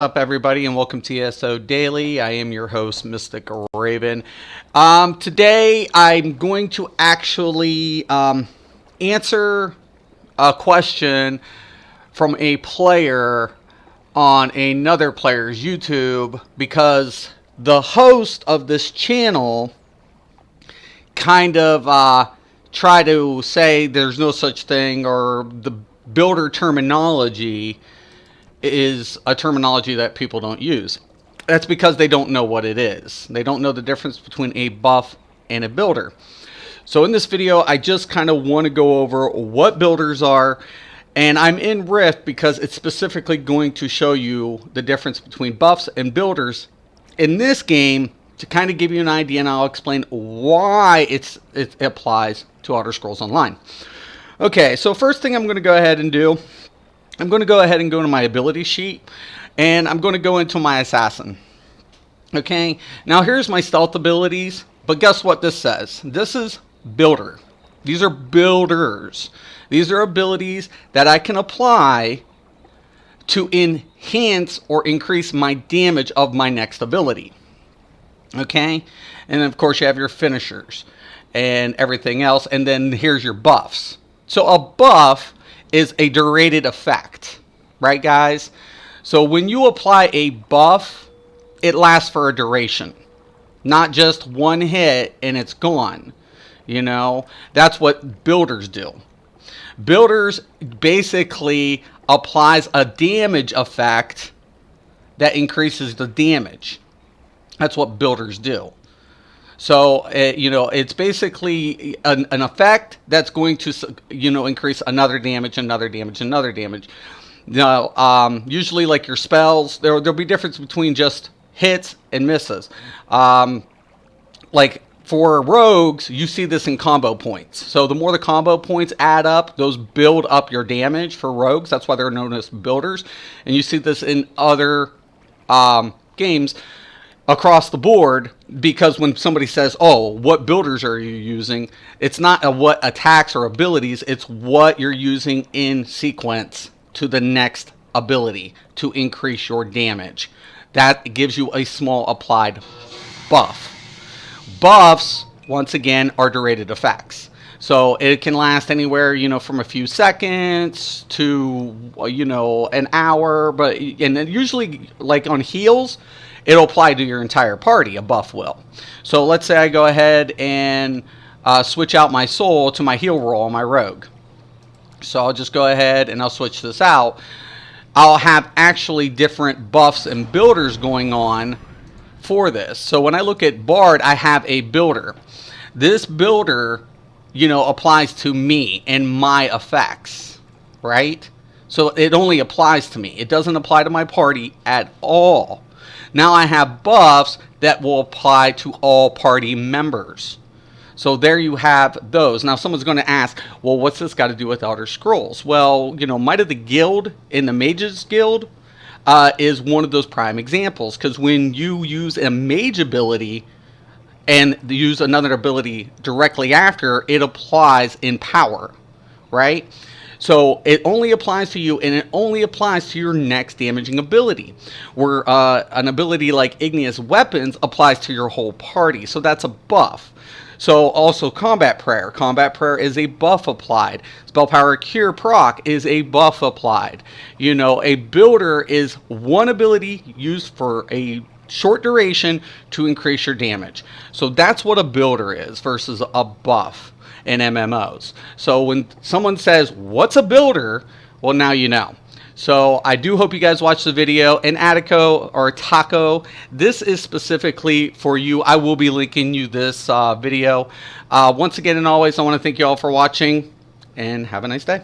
Up, everybody, and welcome to ESO Daily. I am your host, Mystic Raven. Today, I'm going to actually answer a question from a player on another player's YouTube because the host of this channel kind of try to say there's no such thing, or the builder terminology is a terminology that people don't use. That's because they don't know what it is. They don't know the difference between a buff and a builder. So in this video, I just kind of want to go over what builders are, and I'm in Rift because it's specifically going to show you the difference between buffs and builders in this game to kind of give you an idea, and I'll explain why it applies to Elder Scrolls Online. Okay, so first thing I'm going to go ahead and do, I'm going to go ahead and go into my ability sheet, and I'm going to go into my assassin. Okay, now here's my stealth abilities, but guess what this says? This is builder. These are builders. These are abilities that I can apply to enhance or increase my damage of my next ability. Okay, and of course you have your finishers and everything else, and then here's your buffs. So a buff is a durated effect, right, guys? So when you apply a buff, it lasts for a duration, not just one hit and it's gone. You know, that's what builders do. Builders basically applies a damage effect that increases the damage. That's what builders do. So, it's basically an effect that's going to, increase another damage, another damage, another damage. Now, usually like your spells, there'll be difference between just hits and misses. Like for rogues, you see this in combo points. So the more the combo points add up, those build up your damage for rogues. That's why they're known as builders. And you see this in other games across the board, because when somebody says, oh, what builders are you using, it's not what attacks or abilities, it's what you're using in sequence to the next ability to increase your damage. That gives you a small applied buff. Buffs, once again, are durated effects. So it can last anywhere, from a few seconds to, an hour, and usually like on heals, it'll apply to your entire party, a buff will. So let's say I go ahead and switch out my soul to my heal roll on my rogue. So I'll just go ahead and I'll switch this out. I'll have actually different buffs and builders going on for this. So when I look at Bard, I have a builder. This builder, applies to me and my effects, right? So it only applies to me. It doesn't apply to my party at all. Now I have buffs that will apply to all party members. So there you have those. Now someone's going to ask, well, what's this got to do with Elder Scrolls? Well, Might of the Guild in the Mages Guild is one of those prime examples. Because when you use a mage ability and use another ability directly after, it applies in power, right? So it only applies to you, and it only applies to your next damaging ability. Where an ability like Igneous Weapons applies to your whole party. So that's a buff. So also Combat Prayer. Combat Prayer is a buff applied. Spell Power Cure Proc is a buff applied. A builder is one ability used for a short duration to increase your damage. So that's what a builder is versus a buff in MMOs. So when someone says, what's a builder? Well, now you know. So I do hope you guys watch the video. And Attico or Taco, this is specifically for you. I will be linking you this video. Once again and always, I want to thank you all for watching, and have a nice day.